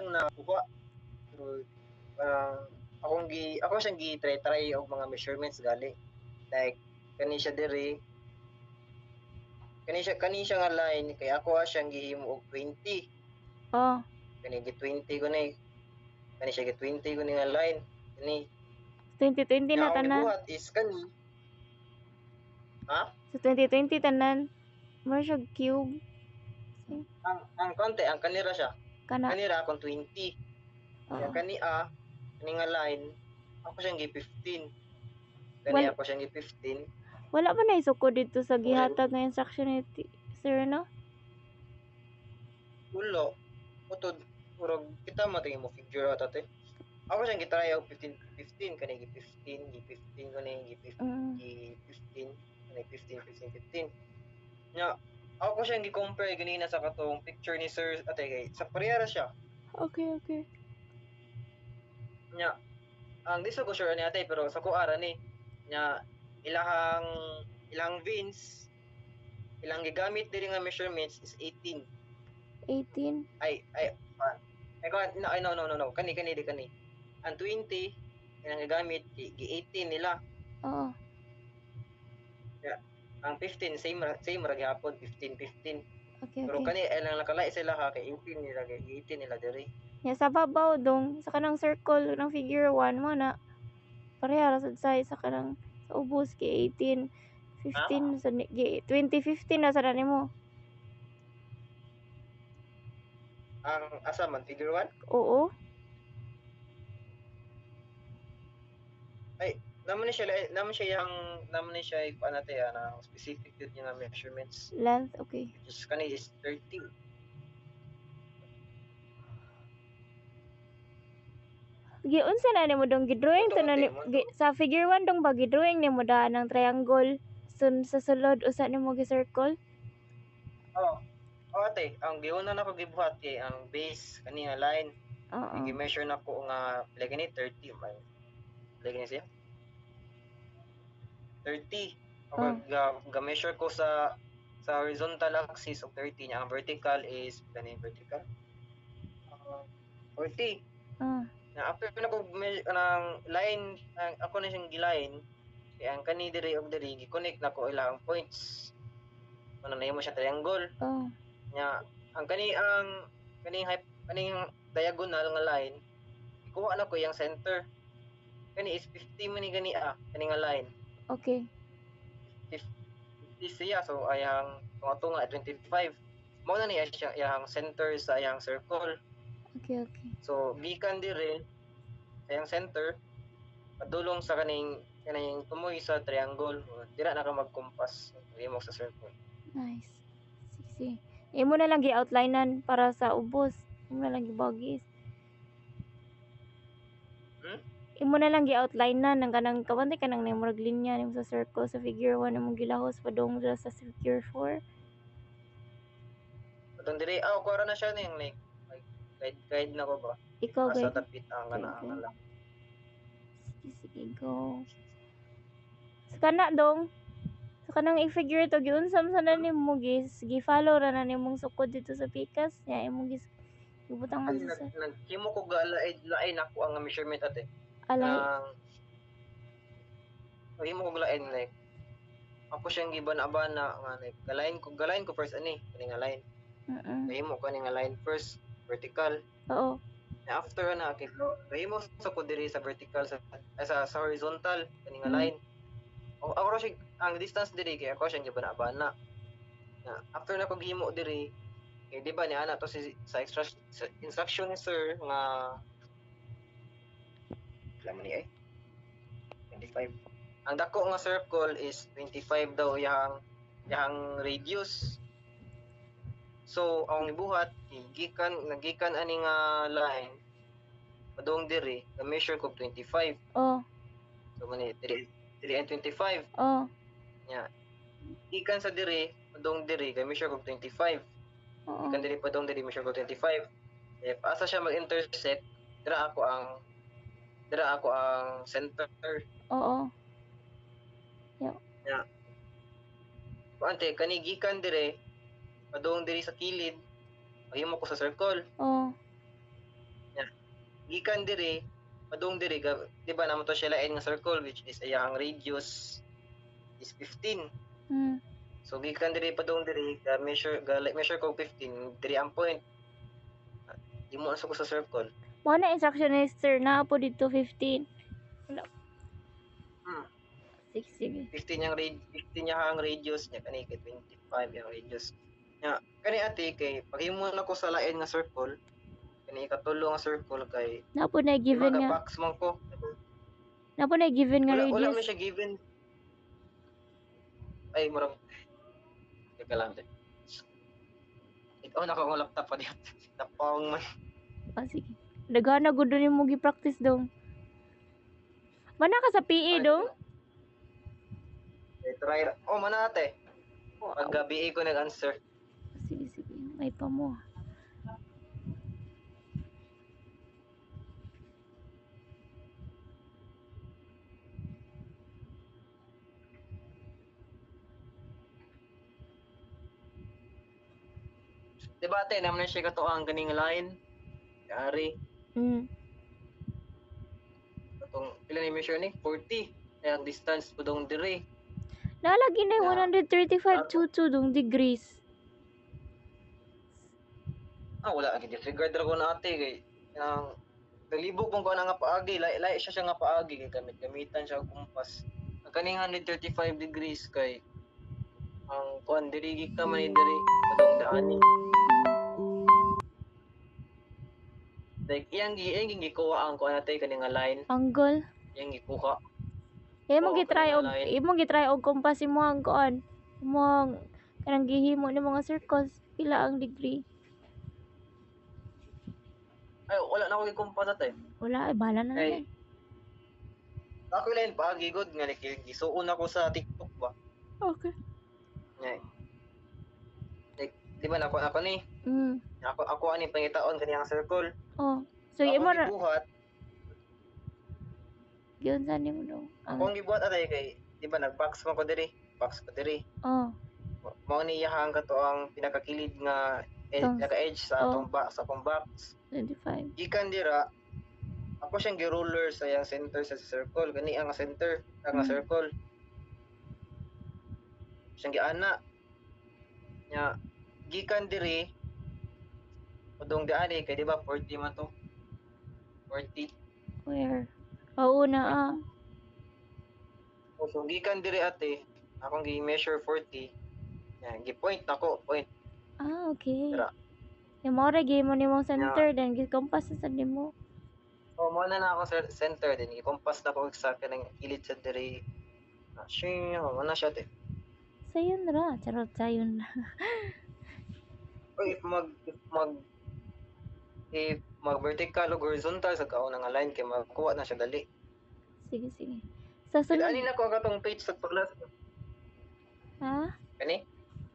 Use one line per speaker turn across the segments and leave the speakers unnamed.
siyang nakuha. So, ako siyang gi-try og mga measurements gali. Like kani siya diri, kani siya nga line kay ako siyang gihimo og 20.
Oh.
Kani gi 20 ko ni. Kani siya gi 20 ko ni nga line. Kani
2020 na
nga akong
tanan.
gibuhat is kani. Ha?
Sa 2020 tanan. Mura siya cube.
Ang konti, ang kanira siya.
Kana.
Kanira akong 20. Kaya
Oo.
kani nga line, ako siyang gi 15. Kani ako siyang gi 15.
Wala ba na isuko dito sa
Okay.
gihatag nga instruction ni sir, no?
Ulo. Utod, murag kita mo tingin mo figure out ate. Ako siyang gitry og 15, kani gi 15, gi 15 ko ni gi 15, kani 15. Nya, ako siyang gi-compare ganina sa katong picture ni sir ate kay sa parehara siya.
Okay.
Nya, ang di ko sure ni ate pero sa kuara ni nya ilang veins ilang gigamit diri nga measurements is 18.
18?
No. Kani. Ang 20 ilang gigamit gi 18 nila.
Oo.
Yeah. Ang 15 same ra gyapon 15.
Okay.
Pero kani ilang nakalai sila ha kay 18 nila diri.
Ya sa babaw dong sa kanang circle ng figure 1 mo na parehara sad size sa kanang sa ubos kay 18 15 sa 2015 na sa nimo.
Ang asa man figure 1?
Oo.
Ay, naman ni siya paano natin ang specific yun yung measurements.
Length, okay.
Which is kani is 30.
Unsa na nimo dong gidrawing to na sa figure 1 dong ba gidrawing nimo daan ng triangle sa sulod usa nimo gi-circle?
Oh, ate, ang giuna na ko gibuhat kay ang base kani nga line.
Oo.
Gi-measure na ko nga lagi ni 30 man. Lagi ni siya. 30. Ga-measure ko sa horizontal axis of 30 niya. Ang vertical is kani vertical. 40. Na after na ko ang line ako na siyang giline kay ang kani diri og diri gi-connect na ko ilang points. Ano na mo siya triangle. Nya ang kaning diagonal nga line ikuha na ko yung center. Kani is 50 man ni kani nga line.
Okay.
50 siya so ayang tunga 25. Mao na niya siya yang center sa yang circle.
Okay.
So gikan dire sa yang center padulong sa kaning tumoy sa triangle dira na ka mag-compass imo sa circle.
Nice. Sige. Imo na lang gi-outlinean para sa ubos. Imo na lang gibagis. Imo na lang gi-outlinean ng kanang kabantay kanang murag linya nimo sa circle sa figure 1 imong gilahos padung sa figure 4.
Padung dire ko ra na siya ning like guide na ko ba.
Ikaw
Asa
guide.
dapit ang kanang lang.
Sige, go. Sa kana dong sa kanang i-figure to giunsam sa nimo gi-follow ra na nimong sukod dito sa pikas nya imong gibutangan sa
nagkimo ko lain ako ang measurement ate.
Alay.
Imo ko lain like ako siyang gibana-bana nga like galain ko first ani kani nga line. Imo kani nga line first vertical.
Oo.
After na kahimo sa ko diri sa vertical sa horizontal kani nga line. Ako ra siya ang distance diri kay ako siyang gibana-bana. After na ko gihimo diri di ba ni ana to sa instruction ni sir nga alam ni 25. Ang dako nga circle is 25 daw yang radius. So ang ibuhat gikan ani nga line padung diri na measure ko 25. So mani 3 and 25. Nya gikan sa diri padung diri kay measure ko 25. Gikan diri padung diri measure ko 25. If asa siya mag-intersect dira ako ang center.
Oo.
Yeah. Ante kani gikan dire padung diri sa kilid mahimo ko sa circle. gikan diri padung diri di ba naman to siya lain nga circle which is iyang radius is 15. So gikan diri padung diri measure ko 15 diri ang point. Di mo ko sa circle.
Mo na instruction ni sir na po dito 15. Sige.
15 ang radius niya kani kay 25 yung radius. Nya kani ate kay paghimo na ko sa lain nga circle kani ikatulo nga circle kay
Na po na given nga.
box man ko.
Na po na given nga
Wala
radius.
man siya given. Ay murag teka lang din. Ito na ko laptop pa diyan. Tapong man.
Sige. Dagana gud ni mo gi-practice dong. Mana ka sa PE dong?
Try. Oh, manate. Pag gabi ko nag-answer.
Sige. May pa mo.
Debate naman siya katuang ganing line. Yari. Katong pila ni measure ni 40. Ang distance po dong dire.
Nalagi na 135 dong degrees.
Wala lagi disregard ra ko na ate kay nang galibog kung kuan nga paagi, lahi siya nga paagi kay gamitan siya og kumpas. Ang kaning 135 degrees kay ang kuan diri ka man diri padong daani. Like iyang gikuha ang kuan natin kaning nga line.
Angle.
Iyang gikuha.
Imo gitry og compass imo ang kuan. Imo kanang gihimo ni mga circles pila ang degree.
Ay wala na ako gikumpas ate.
Wala bala na
Ay.
lang.
Ako line paagi god nga gisuon ako sa TikTok ba.
Okay.
Ngay. Like di ba ako ni? Ako ani pangitaon kaniyang circle.
Oh. So imo ra
gibuhat.
Gyud sa nimo dong.
Akong gibuhat ate kay di ba nag-box man ko diri. Box ko diri.
Oh.
Mao ni iyahang kato ang pinakakilid nga naka-edge sa atong sa akong box.
25.
Gikan dira ako siyang gi-ruler sa yang center sa circle gani ang center ang circle. Siyang giana. Nya gikan diri padung daani kay di ba 40 man to. 40.
Where? Oo na
So gikan diri ate akong gi-measure 40. Nya gi-point nako point.
Okay.
Dira.
Yung mo ra mo ni mong center then gi-compass sa nimo.
Mo na ako sa center din i-compass na ko sa kanang kilid sa diri. Mo na siya te.
Sayon ra, charot sayon ra.
If mag vertical o horizontal sa kauna nga line kay makuha na siya dali.
Sige. Sa sunod.
Ani na ko katong page sa class.
Ha?
Kani?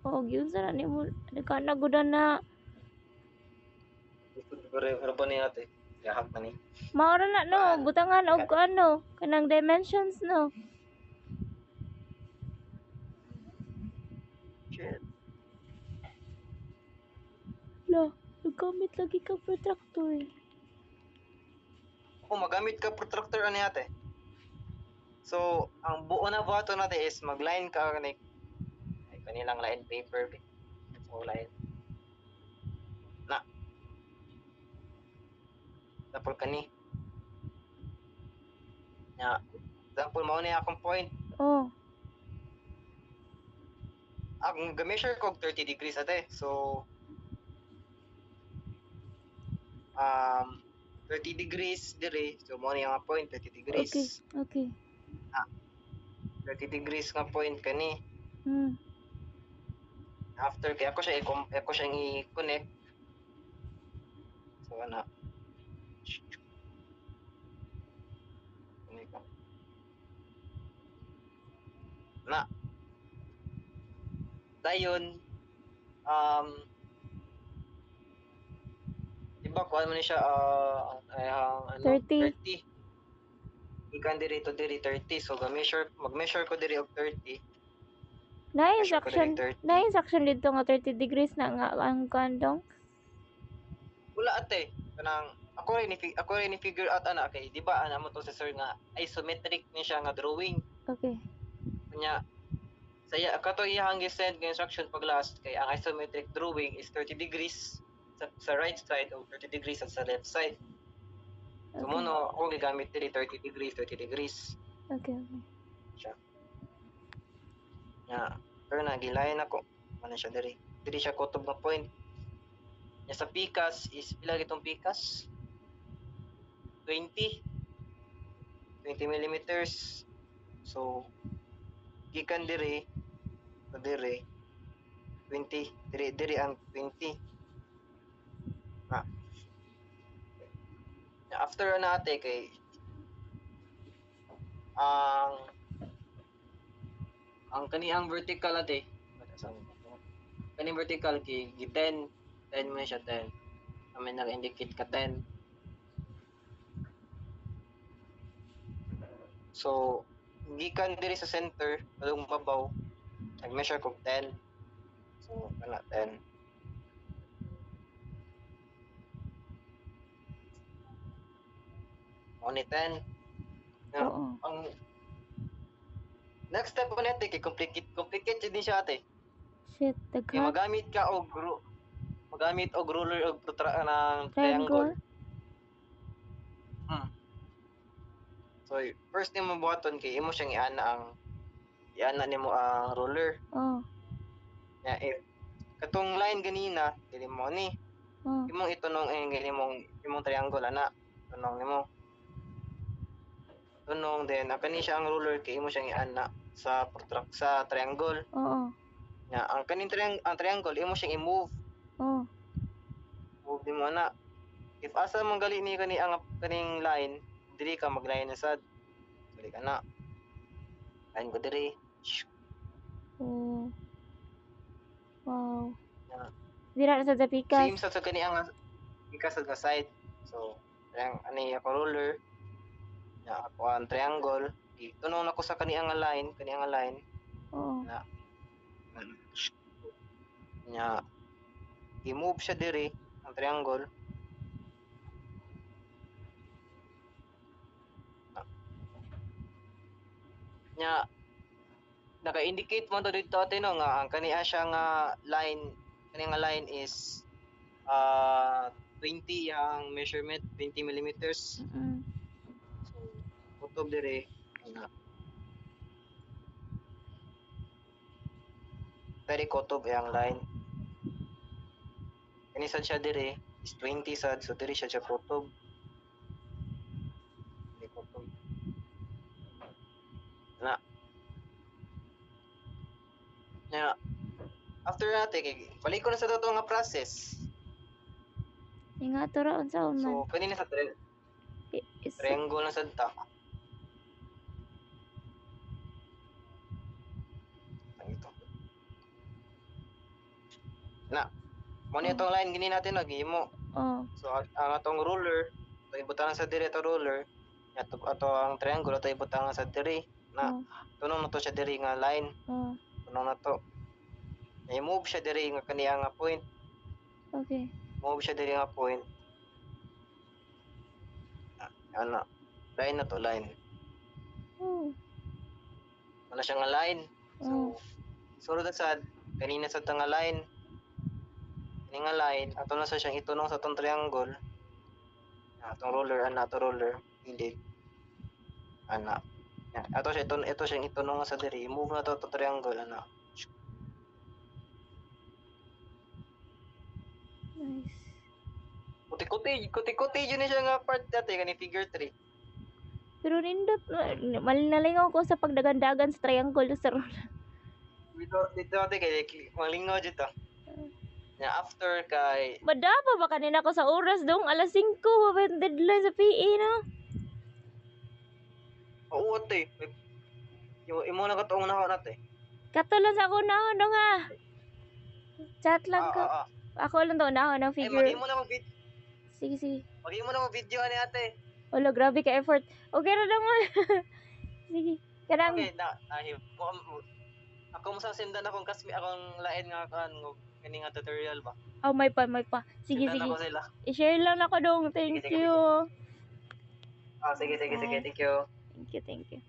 Oo, gyud sa nimo. Nagkana gudan na.
Pero ba ni ate? Yahap man ni.
Maora na no, butangan og ano, kanang dimensions no.
Shit.
Nagkamit lagi ka protractor.
Magamit ka protractor ani ate. So, ang buo na buhaton natin is mag-line ka kanilang line paper. So, line. Tapos kani. Example, mo na akong point.
Oh.
Ang measure ko 30 degrees ate. So, 30 degrees dire. So, mo na yung point, 30 degrees.
Okay.
30 degrees nga point kani. After kaya ako siya i-connect. So, dayon diba kuha mo ni siya 30 ikan diri to diri 30 so mag-measure ko diri og 30
na instruction dito nga 30 degrees na nga ang kandong
wala ate kanang ako rin ni-figure out ana kay di ba ana mo to sa sir nga isometric ni siya nga drawing.
Okay.
Kanya saya kato iyang gi-send nga instruction pag last kay ang isometric drawing is 30 degrees sa right side o 30 degrees sa left side. So
Okay.
mo no ako gigamit diri 30 degrees.
Okay.
Siya. Nya pero nagilayan ako. Ano siya diri? Diri siya kutob nga point. Nya sa pikas is pila gitong pikas? 20 millimeters. So gikan diri sa diri 20 diri ang 20 na after nate kay ang kaniyang vertical ate kaning vertical kay gi 10 mo na siya 10 may nag-indicate ka 10 so gikan diri sa center padung mabaw nag-measure kog 10 so kana 10 only 10 na
Oo.
ang next step ko nete kay complicate din siya ate
Shit,
kay
daghan.
magamit og ruler og ng triangle.
Triangle.
So first nimo buhaton kay imo siyang iana nimo ang ruler.
Oh.
Ya if katong line ganina dili mo ni
Oh.
imong itunong imong triangle ana tunong nimo then kani siya ang ruler kay imo siyang iana sa triangle.
Oo.
Ya ang kaning triangle imo siyang i-move.
Oh.
Move nimo ana. If asa man gali ni kaning line, diri ka mag-line na sad. Dili ka na. Line ko diri.
Oh. Wow.
Ya.
Dira na sa pikas.
Same sa kani ang ikas sa side. So, ani ako ruler. Ya ako ang triangle. Tunong na ko sa kani ang line.
Oo.
Nya i-move siya diri ang triangle. Nya naka-indicate mo to dito ate no nga ang kaniya siya nga line is 20 ang measurement 20 millimeters. So kutob diri na very kutob ang line. Kani sad siya diri is 20 sad so diri siya kutob. Diri kutob. Na nya after natin balik ko na sa totoo nga process.
Ingat ra unsa man.
So kanina sa triangle na sad ta. Na mo ni itong line gini natin nagihimo.
Oh.
So ang atong ruler ibutangan sa diri to ruler ato ang triangle ato ibutangan sa diri na tunong na to siya diri nga line. Tunong na to. I-move siya diri nga kaniya nga point.
Okay.
Move siya diri nga point. Ana line na to line. Wala siya nga line. So sunod na sad kanina sa nga line. Kani nga line ato na sa siyang itunong sa tong triangle. Atong ruler ana to ruler gilid. Ana. Ato siya ito siyang itunong sa diri. Move na to triangle ana.
Nice.
Kuti-kuti yun siya nga part dati kani figure 3.
Pero nindot malinalingaw ko sa pagdagandagan sa triangle sa ruler.
Dito ate kay malingaw dito. Ya after kay
Madapa ba kanina ko sa oras dong alas 5 pa deadline sa PE no.
oo ate. Imo na katuong na ate.
Katulad sa ako na dong ha. Chat lang ko. Ako lang daw na ng figure.
Magi mo na mag-video.
Sige.
Magi mo na mag-video ani ate.
Wala, grabe ka effort. Okay na lang mo. Sige. Kanang.
Okay, ako mo sa sendan akong lain nga kani nga tutorial ba.
Oh, may pa. Sige,
Sindan
sige.
ako sila.
I-share lang ako dong. Thank
Sige, sige,
you.
sige. Sige. Thank you.
Thank you.